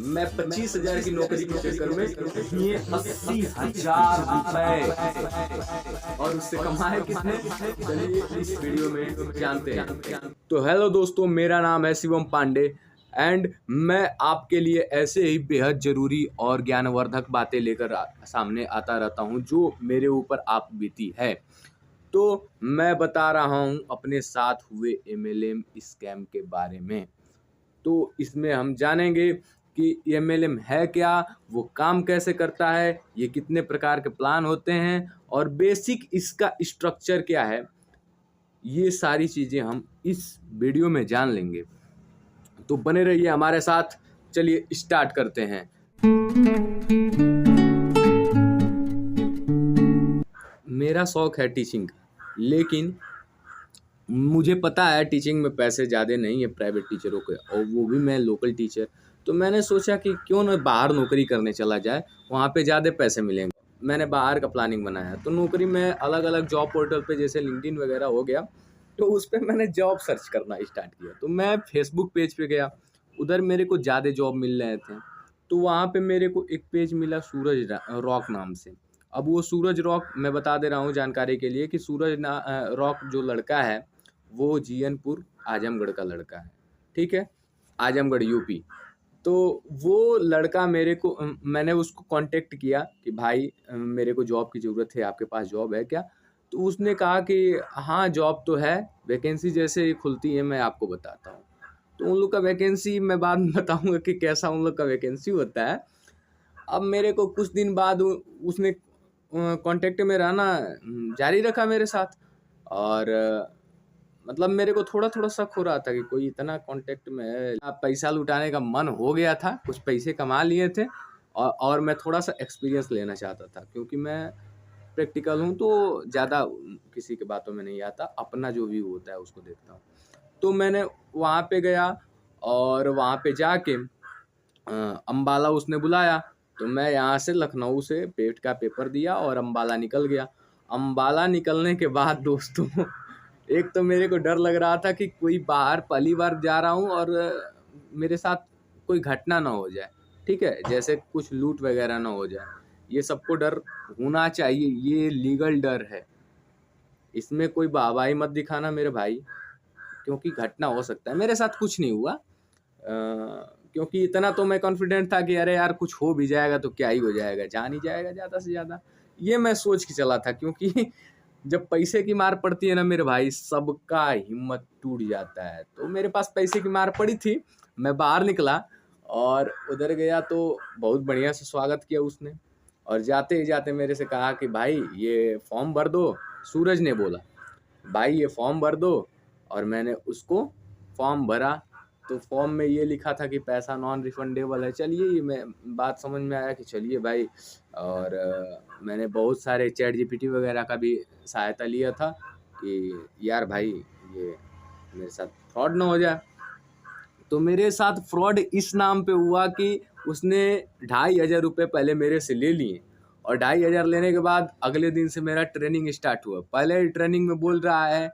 मैं 25,000 की नौकरी के चक्कर में ये 80,000 रुपए और उससे कमाए कितने, चलिए इस वीडियो में जानते हैं। तो हेलो दोस्तों, मेरा नाम है शिवम पांडे एंड मैं आपके लिए ऐसे ही बेहद ज़रूरी और ज्ञानवर्धक बातें लेकर सामने आता रहता हूं जो मेरे ऊपर आप बीती है। तो मैं बता रहा हूं अपने साथ हुए MLM स्कैम के बारे में। तो इसमें हम जानेंगे कि MLM है क्या, वो काम कैसे करता है, ये कितने प्रकार के प्लान होते हैं और बेसिक इसका स्ट्रक्चर क्या है। ये सारी चीज़ें हम इस वीडियो में जान लेंगे, तो बने रहिए हमारे साथ। चलिए स्टार्ट करते हैं। मेरा शौक है टीचिंग का, लेकिन मुझे पता है टीचिंग में पैसे ज़्यादा नहीं है प्राइवेट टीचरों के, और वो भी मैं लोकल टीचर। तो मैंने सोचा कि क्यों ना बाहर नौकरी करने चला जाए, वहाँ पे ज़्यादा पैसे मिलेंगे। मैंने बाहर का प्लानिंग बनाया। तो नौकरी में अलग अलग जॉब पोर्टल पे जैसे लिंक्डइन वगैरह हो गया, तो उस पर मैंने जॉब सर्च करना स्टार्ट किया। तो मैं फेसबुक पेज पे गया, उधर मेरे को ज़्यादा जॉब मिल रहे थे। तो वहाँ पे मेरे को एक पेज मिला सूरज रॉक नाम से। अब वो सूरज रॉक, मैं बता दे रहा हूँ जानकारी के लिए कि रॉक जो लड़का है वो जीयनपुर आजमगढ़ का लड़का है, ठीक है, आजमगढ़ यूपी। तो वो लड़का मैंने उसको कांटेक्ट किया कि भाई मेरे को जॉब की ज़रूरत है, आपके पास जॉब है क्या? तो उसने कहा कि हाँ जॉब तो है, वैकेंसी जैसे ही खुलती है मैं आपको बताता हूँ। तो उन लोग का वैकेंसी मैं बाद में बताऊँगा कि कैसा उन लोग का वैकेंसी होता है। अब मेरे को कुछ दिन बाद उसने कांटेक्ट में रहना जारी रखा मेरे साथ, और मतलब मेरे को थोड़ा थोड़ा शक हो रहा था कि कोई इतना कांटेक्ट में है। पैसा लुटाने का मन हो गया था, कुछ पैसे कमा लिए थे, और मैं थोड़ा सा एक्सपीरियंस लेना चाहता था, क्योंकि मैं प्रैक्टिकल हूँ तो ज़्यादा किसी के बातों में नहीं आता, अपना जो व्यू होता है उसको देखता हूँ। तो मैंने वहाँ पे गया, और वहाँ पे जाके अम्बाला उसने बुलाया। तो मैं यहाँ से लखनऊ से पेट का पेपर दिया और अम्बाला निकल गया। अम्बाला निकलने के बाद दोस्तों एक तो मेरे को डर लग रहा था कि कोई बाहर पहली बार जा रहा हूँ और मेरे साथ कोई घटना ना हो जाए, ठीक है, जैसे कुछ लूट वगैरह ना हो जाए। ये सबको डर होना चाहिए, ये लीगल डर है, इसमें कोई वाहवाही मत दिखाना मेरे भाई, क्योंकि घटना हो सकता है। मेरे साथ कुछ नहीं हुआ, क्योंकि इतना तो मैं कॉन्फिडेंट था कि अरे यार कुछ हो भी जाएगा तो क्या ही हो जाएगा, जान ही जाएगा ज़्यादा से ज़्यादा, ये मैं सोच के चला था। क्योंकि जब पैसे की मार पड़ती है ना मेरे भाई, सबका हिम्मत टूट जाता है। तो मेरे पास पैसे की मार पड़ी थी, मैं बाहर निकला और उधर गया तो बहुत बढ़िया से स्वागत किया उसने, और जाते ही जाते मेरे से कहा कि भाई ये फॉर्म भर दो। सूरज ने बोला भाई ये फॉर्म भर दो, और मैंने उसको फॉर्म भरा। तो फॉर्म में ये लिखा था कि पैसा नॉन रिफंडेबल है। चलिए ये मैं बात समझ में आया कि चलिए भाई, और मैंने बहुत सारे चैट जीपीटी वगैरह का भी सहायता लिया था कि यार भाई ये मेरे साथ फ्रॉड ना हो जाए। तो मेरे साथ फ्रॉड इस नाम पे हुआ कि उसने 2,500 रुपये पहले मेरे से ले लिए, और 2,500 लेने के बाद अगले दिन से मेरा ट्रेनिंग स्टार्ट हुआ। पहले ट्रेनिंग में बोल रहा है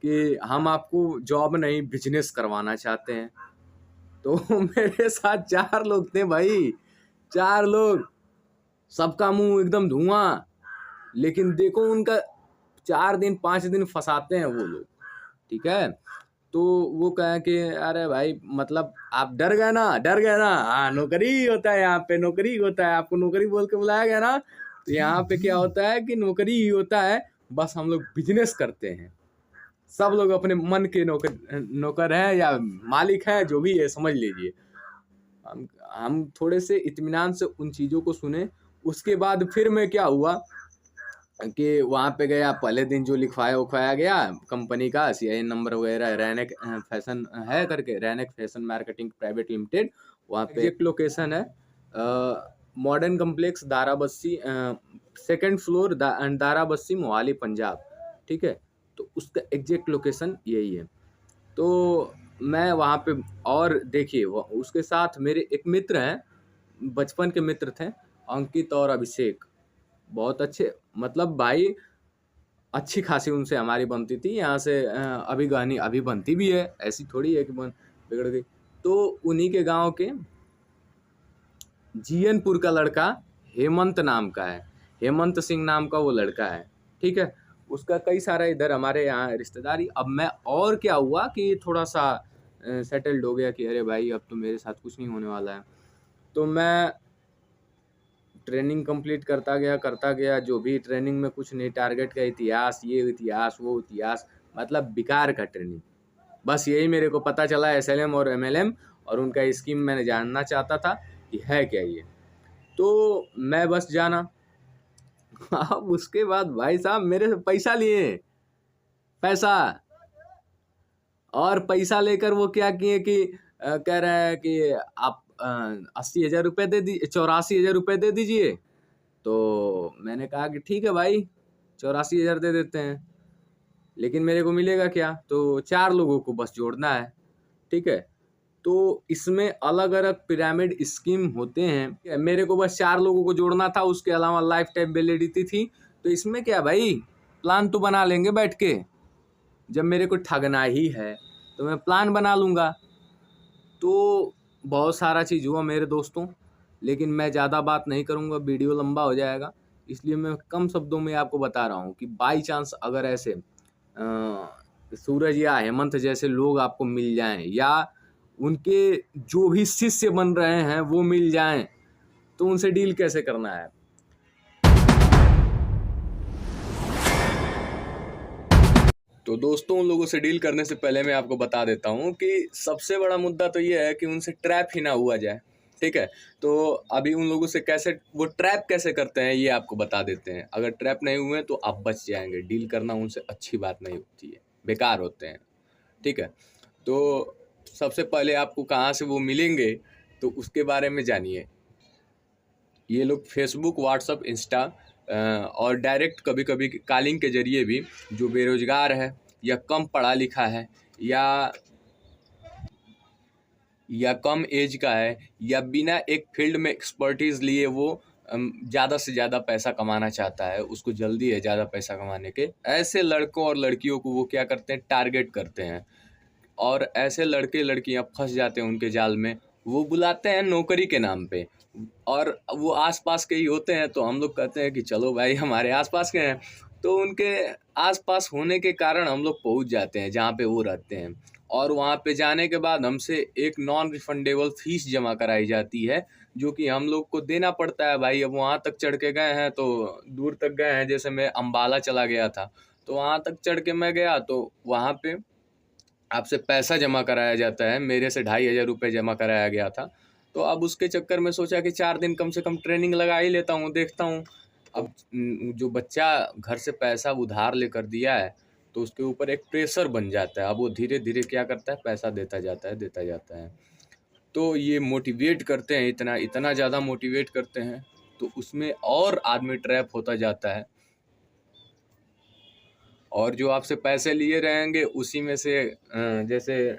कि हम आपको जॉब नहीं बिजनेस करवाना चाहते हैं। तो मेरे साथ 4 लोग थे भाई, 4 लोग, सबका मुंह एकदम धुआं। लेकिन देखो उनका 4 दिन 5 दिन फंसाते हैं वो लोग, ठीक है। तो वो कहे कि अरे भाई मतलब आप डर गए ना, डर गए ना, हाँ नौकरी ही होता है, यहाँ पे नौकरी ही होता है, आपको नौकरी बोल के बुलाया गया ना, तो यहाँ पे क्या होता है कि नौकरी ही होता है, बस हम लोग बिजनेस करते हैं। सब लोग अपने मन के नौकर हैं या मालिक हैं, जो भी है समझ लीजिए। हम थोड़े से इत्मीनान से उन चीज़ों को सुने। उसके बाद फिर मैं क्या हुआ कि वहाँ पे गया, पहले दिन जो लिखवाया उखवाया गया कंपनी का CIN नंबर वगैरह, रैनेक फैशन है करके, रैनेक फैशन मार्केटिंग प्राइवेट लिमिटेड, वहाँ पे एक लोकेशन है modern complex Derabassi, 2nd floor Derabassi Mohali Punjab, ठीक है। तो उसका एग्जैक्ट लोकेशन यही है। तो मैं वहाँ पे, और देखिए उसके साथ मेरे एक मित्र हैं, बचपन के मित्र थे, अंकित और अभिषेक, बहुत अच्छे, मतलब भाई अच्छी खासी उनसे हमारी बनती थी। यहाँ से अभी बनती भी है, ऐसी थोड़ी है कि बिगड़ गई। तो उन्हीं के गांव के जीएनपुर का लड़का हेमंत नाम का है, हेमंत सिंह नाम का वो लड़का है, ठीक है। उसका कई सारा इधर हमारे यहाँ रिश्तेदारी। अब मैं और क्या हुआ कि थोड़ा सा सेटल्ड हो गया कि अरे भाई अब तो मेरे साथ कुछ नहीं होने वाला है। तो मैं ट्रेनिंग कंप्लीट करता गया, जो भी ट्रेनिंग में कुछ नहीं, टारगेट का इतिहास, ये इतिहास वो इतिहास, मतलब बेकार का ट्रेनिंग। बस यही मेरे को पता चला एसएलएम और एमएलएम, और उनका स्कीम मैंने जानना चाहता था कि है क्या ये, तो मैं बस जाना। अब उसके बाद भाई साहब मेरे से पैसा लिए, पैसा, और पैसा लेकर वो क्या किए कि कह रहे हैं कि आप 80,000 रुपये दे दी 84,000 रुपये दे दीजिए। तो मैंने कहा कि ठीक है भाई, 84,000 दे देते हैं, लेकिन मेरे को मिलेगा क्या? तो 4 लोगों को बस जोड़ना है, ठीक है। तो इसमें अलग अलग पिरामिड स्कीम होते हैं, मेरे को बस 4 लोगों को जोड़ना था, उसके अलावा लाइफ टाइम वैलिडिटी थी। तो इसमें क्या भाई, प्लान तो बना लेंगे बैठ के, जब मेरे को ठगना ही है तो मैं प्लान बना लूँगा। तो बहुत सारा चीज़ हुआ मेरे दोस्तों, लेकिन मैं ज़्यादा बात नहीं करूँगा, वीडियो लंबा हो जाएगा, इसलिए मैं कम शब्दों में आपको बता रहा हूँ कि बाई चांस अगर ऐसे सूरज या हेमंत जैसे लोग आपको मिल जाएं, या उनके जो भी शिष्य बन रहे हैं वो मिल जाएं, तो उनसे डील कैसे करना है। तो दोस्तों, उन लोगों से डील करने से पहले मैं आपको बता देता हूँ कि सबसे बड़ा मुद्दा तो ये है कि उनसे ट्रैप ही ना हुआ जाए, ठीक है। तो अभी उन लोगों से कैसे वो ट्रैप कैसे करते हैं ये आपको बता देते हैं। अगर ट्रैप नहीं हुए तो आप बच जाएंगे, डील करना उनसे अच्छी बात नहीं होती है, बेकार होते हैं, ठीक है। तो सबसे पहले आपको कहाँ से वो मिलेंगे तो उसके बारे में जानिए। ये लोग फेसबुक, व्हाट्सअप, इंस्टा और डायरेक्ट कभी कभी कॉलिंग के जरिए भी, जो बेरोजगार है या कम पढ़ा लिखा है या कम एज का है, या बिना एक फील्ड में एक्सपर्टीज़ लिए वो ज़्यादा से ज़्यादा पैसा कमाना चाहता है, उसको जल्दी है ज़्यादा पैसा कमाने के, ऐसे लड़कों और लड़कियों को वो क्या करते हैं, टारगेट करते हैं। और ऐसे लड़के लड़कियां फंस जाते हैं उनके जाल में। वो बुलाते हैं नौकरी के नाम पे, और वो आसपास के ही होते हैं, तो हम लोग कहते हैं कि चलो भाई हमारे आसपास के हैं, तो उनके आसपास होने के कारण हम लोग पहुंच जाते हैं जहाँ पे वो रहते हैं। और वहाँ पे जाने के बाद हमसे एक नॉन रिफंडेबल फीस जमा कराई जाती है, जो कि हम लोग को देना पड़ता है भाई। अब वहाँ तक चढ़ के गए हैं तो दूर तक गए हैं, जैसे मैं अम्बाला चला गया था, तो वहाँ तक चढ़ के मैं गया, तो वहाँ पे आपसे पैसा जमा कराया जाता है। मेरे से 2,500 रुपये जमा कराया गया था। तो अब उसके चक्कर में सोचा कि 4 दिन कम से कम ट्रेनिंग लगा ही लेता हूँ, देखता हूँ। अब जो बच्चा घर से पैसा उधार लेकर दिया है, तो उसके ऊपर एक प्रेशर बन जाता है। अब वो धीरे धीरे क्या करता है, पैसा देता जाता है, देता जाता है। तो ये मोटिवेट करते हैं, इतना इतना ज़्यादा मोटिवेट करते हैं, तो उसमें और आदमी ट्रैप होता जाता है। और जो आपसे पैसे लिए रहेंगे उसी में से जैसे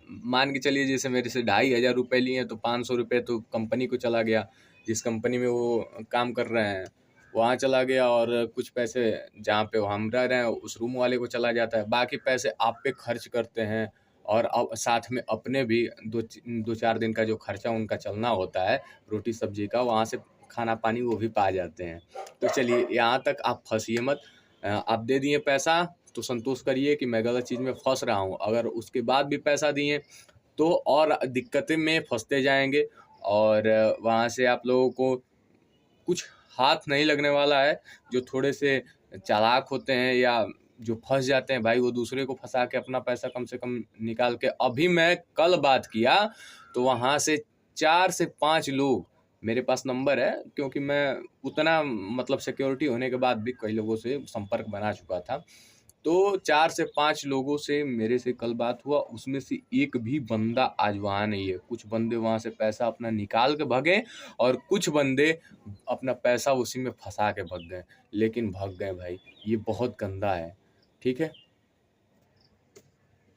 मान के चलिए, जैसे मेरे से 2,500 रुपये लिए तो 500 रुपये तो कंपनी को चला गया, जिस कंपनी में वो काम कर रहे हैं वहाँ चला गया, और कुछ पैसे जहाँ पे हम रह रहे हैं उस रूम वाले को चला जाता है। बाकी पैसे आप पे खर्च करते हैं, और अब साथ में अपने भी 2-4 दिन का जो खर्चा उनका चलना होता है, रोटी सब्जी का, वहाँ से खाना पानी वो भी पा जाते हैं। तो चलिए, यहाँ तक आप फंसिए मत। आप दे दिए पैसा तो संतोष करिए कि मैं गलत चीज़ में फंस रहा हूँ। अगर उसके बाद भी पैसा दिए तो और दिक्कतें में फंसते जाएंगे, और वहाँ से आप लोगों को कुछ हाथ नहीं लगने वाला है। जो थोड़े से चालाक होते हैं या जो फंस जाते हैं भाई, वो दूसरे को फंसा के अपना पैसा कम से कम निकाल के। अभी मैं कल बात किया तो वहाँ से 4 से 5 लोग, मेरे पास नंबर है क्योंकि मैं उतना मतलब सिक्योरिटी होने के बाद भी कई लोगों से संपर्क बना चुका था। तो 4 से 5 लोगों से मेरे से कल बात हुआ, उसमें से एक भी बंदा आज वहाँ नहीं है। कुछ बंदे वहाँ से पैसा अपना निकाल के भागे, और कुछ बंदे अपना पैसा उसी में फंसा के भाग गए, लेकिन भाग गए भाई। ये बहुत गंदा है, ठीक है।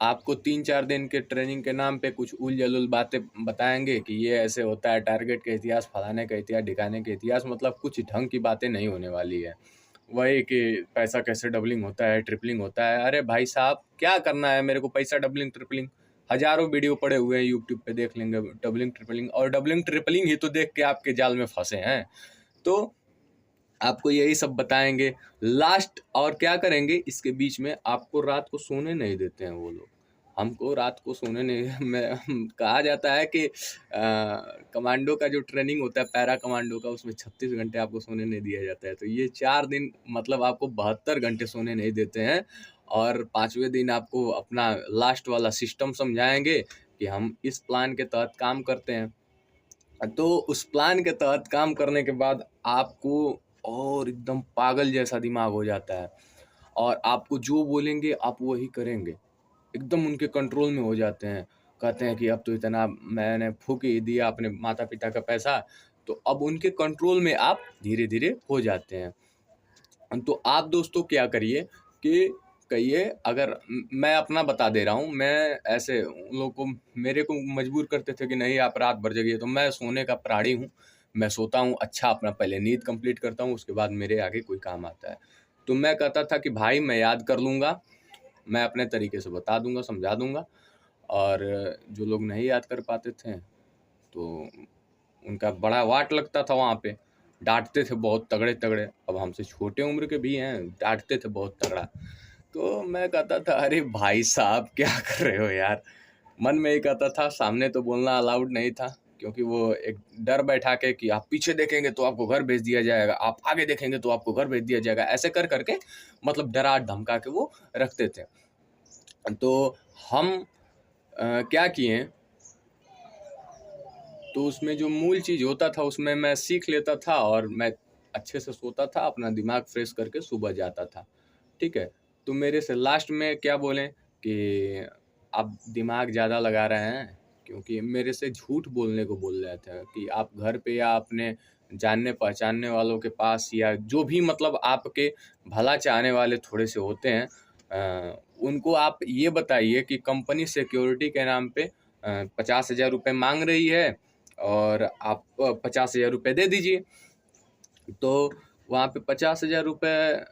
आपको 3-4 दिन के ट्रेनिंग के नाम पे कुछ उल जलुल बातें बताएंगे कि ये ऐसे होता है, टारगेट का इतिहास, फलाने का इतिहास, ढिकाने का इतिहास, मतलब कुछ ढंग की बातें नहीं होने वाली है। वही कि पैसा कैसे डबलिंग होता है, ट्रिपलिंग होता है। अरे भाई साहब, क्या करना है मेरे को पैसा डबलिंग ट्रिपलिंग? हज़ारों वीडियो पड़े हुए हैं यूट्यूब पे, देख लेंगे डबलिंग ट्रिपलिंग, और डबलिंग ट्रिपलिंग ही तो देख के आपके जाल में फंसे हैं। तो आपको यही सब बताएंगे लास्ट। और क्या करेंगे इसके बीच में, आपको रात को सोने नहीं देते हैं वो लोग, हमको रात को सोने नहीं मैं कहा जाता है कि कमांडो का जो ट्रेनिंग होता है पैरा कमांडो का, उसमें 36 घंटे आपको सोने नहीं दिया जाता है। तो ये 4 दिन मतलब आपको 72 घंटे सोने नहीं देते हैं। और 5वें दिन आपको अपना लास्ट वाला सिस्टम समझाएंगे कि हम इस प्लान के तहत काम करते हैं। तो उस प्लान के तहत काम करने के बाद आपको और एकदम पागल जैसा दिमाग हो जाता है, और आपको जो बोलेंगे आप वही करेंगे, एकदम उनके कंट्रोल में हो जाते हैं। कहते हैं कि अब तो इतना मैंने फूँक ही दिया अपने माता पिता का पैसा, तो अब उनके कंट्रोल में आप धीरे धीरे हो जाते हैं। तो आप दोस्तों क्या करिए कि कहिए, अगर मैं अपना बता दे रहा हूँ, मैं ऐसे उन लोगों को, मेरे को मजबूर करते थे कि नहीं आप रात भर जगिए, तो मैं सोने का प्राणी हूँ, मैं सोता हूँ अच्छा, अपना पहले नींद कंप्लीट करता हूँ, उसके बाद मेरे आगे कोई काम आता है। तो मैं कहता था कि भाई मैं याद कर लूँगा, मैं अपने तरीके से बता दूंगा, समझा दूंगा। और जो लोग नहीं याद कर पाते थे तो उनका बड़ा वाट लगता था वहाँ पे, डांटते थे बहुत तगड़े तगड़े, अब हमसे छोटे उम्र के भी हैं, डांटते थे बहुत तगड़ा। तो मैं कहता था अरे भाई साहब क्या कर रहे हो यार, मन में ही कहता था, सामने तो बोलना अलाउड नहीं था, क्योंकि वो एक डर बैठा के कि आप पीछे देखेंगे तो आपको घर भेज दिया जाएगा, आप आगे देखेंगे तो आपको घर भेज दिया जाएगा, ऐसे कर करके मतलब डरा धमका के वो रखते थे। तो हम क्या किए, तो उसमें जो मूल चीज़ होता था उसमें मैं सीख लेता था, और मैं अच्छे से सोता था, अपना दिमाग फ्रेश करके सुबह जाता था। ठीक है, तो मेरे से लास्ट में क्या बोलें कि आप दिमाग ज़्यादा लगा रहे हैं, क्योंकि मेरे से झूठ बोलने को बोल रहे थे कि आप घर पे या अपने जानने पहचानने वालों के पास, या जो भी मतलब आपके भला चाहने वाले थोड़े से होते हैं, उनको आप ये बताइए कि कंपनी सिक्योरिटी के नाम पे 50,000 रुपये मांग रही है, और आप 50,000 रुपये दे दीजिए। तो वहाँ पे 50,000 रुपये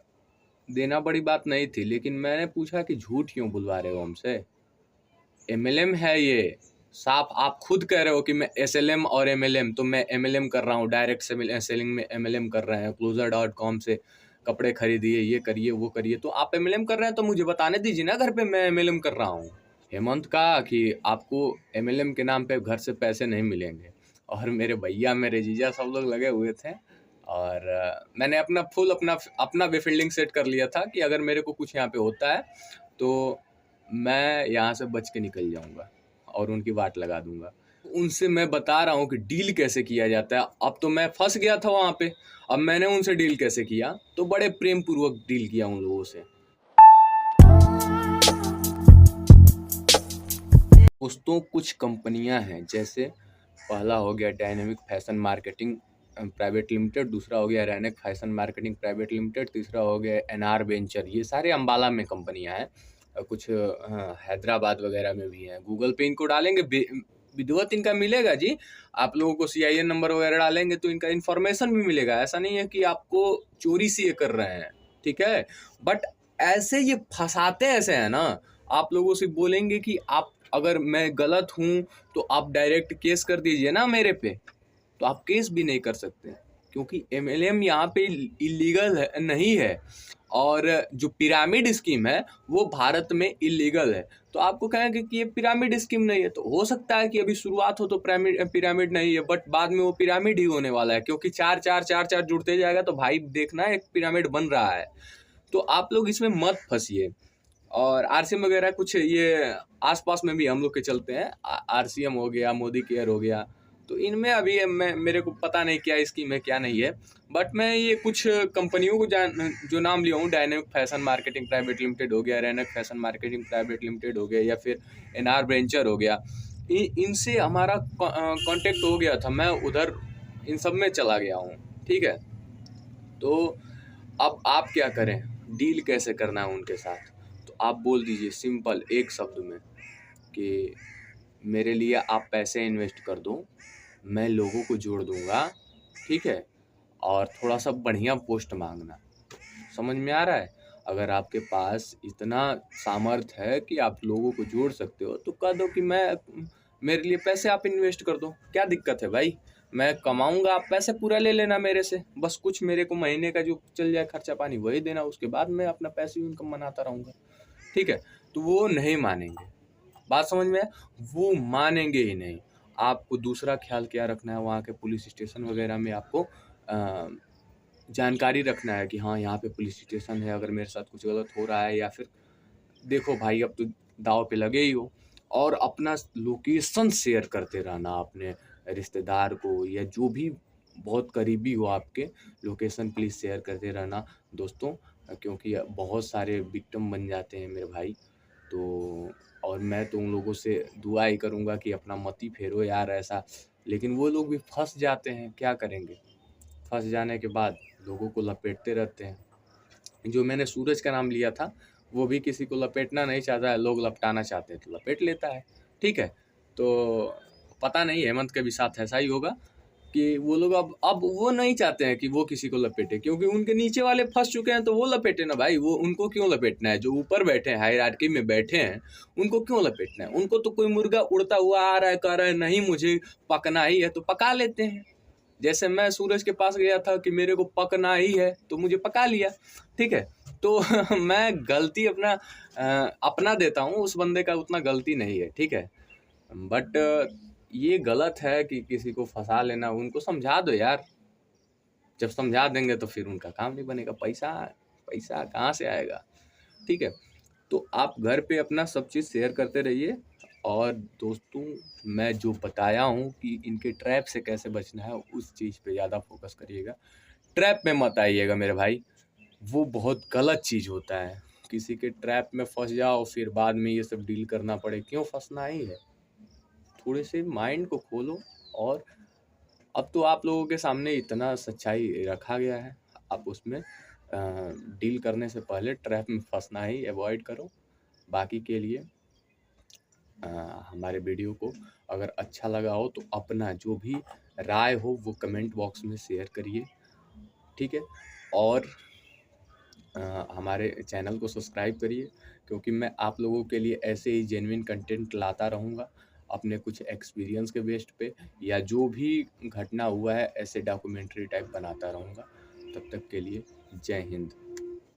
देना बड़ी बात नहीं थी, लेकिन मैंने पूछा कि झूठ क्यों बुलवा रहे हो हमसे, एमएलएम है ये, साफ आप खुद कह रहे हो कि मैं एसएलएम और एमएलएम, तो मैं एमएलएम कर रहा हूँ, डायरेक्ट सेलिंग में एमएलएम कर रहे हैं, क्लोजर.com से कपड़े खरीदिए, ये करिए वो करिए, तो आप एमएलएम कर रहे हैं तो मुझे बताने दीजिए ना घर पे मैं एमएलएम कर रहा हूँ। हेमंत कहा कि आपको एमएलएम के नाम पे घर से पैसे नहीं मिलेंगे, और मेरे भैया मेरे जीजा सब लोग लगे हुए थे, और मैंने अपना भी फील्डिंग सेट कर लिया था कि अगर मेरे को कुछ यहाँ पे होता है तो मैं यहाँ से बच के निकल जाऊंगा और उनकी वाट लगा दूंगा। उनसे मैं बता रहा हूँ कि डील कैसे किया जाता है। अब तो मैं फंस गया था वहाँ पे, अब मैंने उनसे डील कैसे किया, तो बड़े प्रेम पूर्वक डील किया उन लोगों से। दोस्तों कुछ कंपनियां हैं, जैसे पहला हो गया dynamic fashion marketing private limited, दूसरा हो गया रैनक फैशन मार्केटिंग प्राइवेट लिमिटेड, तीसरा हो गया एनआर वेंचर। ये सारे अंबाला में कंपनियां हैं, कुछ हैदराबाद वगैरह में भी हैं। गूगल पे इनको डालेंगे, विधिवत इनका मिलेगा जी, आप लोगों को CIN नंबर वगैरह डालेंगे तो इनका इन्फॉर्मेशन भी मिलेगा। ऐसा नहीं है कि आपको चोरी से ये कर रहे हैं, ठीक है, बट ऐसे ये फंसाते ऐसे हैं ना, आप लोगों से बोलेंगे कि आप अगर मैं गलत हूँ तो आप डायरेक्ट केस कर दीजिए ना मेरे पे, तो आप केस भी नहीं कर सकते, क्योंकि MLM यहाँ पे इलीगल नहीं है, और जो पिरामिड स्कीम है वो भारत में इलीगल है। तो आपको कहेंगे कि ये पिरामिड स्कीम नहीं है, तो हो सकता है कि अभी शुरुआत हो तो पिरामिड नहीं है, बट बाद में वो पिरामिड ही होने वाला है, क्योंकि चार चार चार चार जुड़ते जाएगा तो भाई देखना एक पिरामिड बन रहा है। तो आप लोग इसमें मत फंसिए। और RCM वगैरह कुछ ये आसपास में भी हम लोग के चलते हैं, RCM हो गया, मोदी केयर हो गया, तो इनमें अभी मेरे को पता नहीं क्या स्कीम है क्या नहीं है, बट मैं ये कुछ कंपनियों को जो नाम लिया हूँ, dynamic fashion marketing private limited हो गया, रैनक फैशन मार्केटिंग प्राइवेट लिमिटेड हो गया, या फिर एनआर वेंचर हो गया, इनसे हमारा कांटेक्ट हो गया था, मैं उधर इन सब में चला गया हूँ। ठीक है, तो अब आप क्या करें, डील कैसे करना है उनके साथ, तो आप बोल दीजिए सिंपल एक शब्द में कि मेरे लिए आप पैसे इन्वेस्ट कर दो, मैं लोगों को जोड़ दूंगा, ठीक है, और थोड़ा सा बढ़िया पोस्ट मांगना। समझ में आ रहा है? अगर आपके पास इतना सामर्थ्य है कि आप लोगों को जोड़ सकते हो तो कह दो कि मेरे लिए पैसे आप इन्वेस्ट कर दो, क्या दिक्कत है भाई। मैं कमाऊंगा, आप पैसे पूरा ले लेना मेरे से, बस कुछ मेरे को महीने का जो चल जाए खर्चा पानी वही देना, उसके बाद मैं अपना पैसिव इनकम बनाता रहूंगा। ठीक है, तो वो नहीं मानेंगे। बात समझ में है? वो मानेंगे ही नहीं। आपको दूसरा ख्याल क्या रखना है, वहाँ के पुलिस स्टेशन वगैरह में आपको जानकारी रखना है कि हाँ यहाँ पे पुलिस स्टेशन है, अगर मेरे साथ कुछ गलत हो रहा है, या फिर देखो भाई अब तो दाव पे लगे ही हो, और अपना लोकेशन शेयर करते रहना अपने रिश्तेदार को, या जो भी बहुत करीबी हो आपके, लोकेशन प्लीज़ शेयर करते रहना दोस्तों, क्योंकि बहुत सारे विक्टिम बन जाते हैं मेरे भाई। तो और मैं तो उन लोगों से दुआ ही करूँगा कि अपना मत ही फेरो यार ऐसा, लेकिन वो लोग भी फंस जाते हैं, क्या करेंगे। फंस जाने के बाद लोगों को लपेटते रहते हैं। जो मैंने सूरज का नाम लिया था वो भी किसी को लपेटना नहीं चाहता है, लोग लपटाना चाहते हैं तो लपेट लेता है। ठीक है, तो पता नहीं हेमंत के भी साथ ऐसा ही होगा कि वो लोग अब वो नहीं चाहते हैं कि वो किसी को लपेटे, क्योंकि उनके नीचे वाले फंस चुके हैं तो वो लपेटे ना भाई। वो उनको क्यों लपेटना है, जो ऊपर बैठे हैं हायरार्की में बैठे हैं उनको क्यों लपेटना है। उनको तो कोई मुर्गा उड़ता हुआ आ रहा है, कह रहा है नहीं मुझे पकना ही है तो पका लेते हैं। जैसे मैं सूरज के पास गया था कि मेरे को पकना ही है तो मुझे पका लिया। ठीक है, तो मैं गलती अपना देता हूँ, उस बंदे का उतना गलती नहीं है। ठीक है, बट ये गलत है कि किसी को फंसा लेना। उनको समझा दो यार, जब समझा देंगे तो फिर उनका काम नहीं बनेगा। पैसा पैसा कहाँ से आएगा। ठीक है, तो आप घर पे अपना सब चीज़ शेयर करते रहिए, और दोस्तों मैं जो बताया हूँ कि इनके ट्रैप से कैसे बचना है उस चीज़ पे ज़्यादा फोकस करिएगा। ट्रैप में मत आइएगा मेरे भाई, वो बहुत गलत चीज़ होता है। किसी के ट्रैप में फंस जाओ फिर बाद में ये सब डील करना पड़े, क्यों फंसना ही है। थोड़े से माइंड को खोलो। और अब तो आप लोगों के सामने इतना सच्चाई रखा गया है, आप उसमें डील करने से पहले ट्रैप में फंसना ही अवॉइड करो। बाकी के लिए हमारे वीडियो को अगर अच्छा लगा हो तो अपना जो भी राय हो वो कमेंट बॉक्स में शेयर करिए। ठीक है, और हमारे चैनल को सब्सक्राइब करिए, क्योंकि मैं आप लोगों के लिए ऐसे ही जेन्युइन कंटेंट लाता रहूँगा अपने कुछ एक्सपीरियंस के बेस्ड पे, या जो भी घटना हुआ है ऐसे डॉक्यूमेंट्री टाइप बनाता रहूँगा। तब तक के लिए जय हिंद।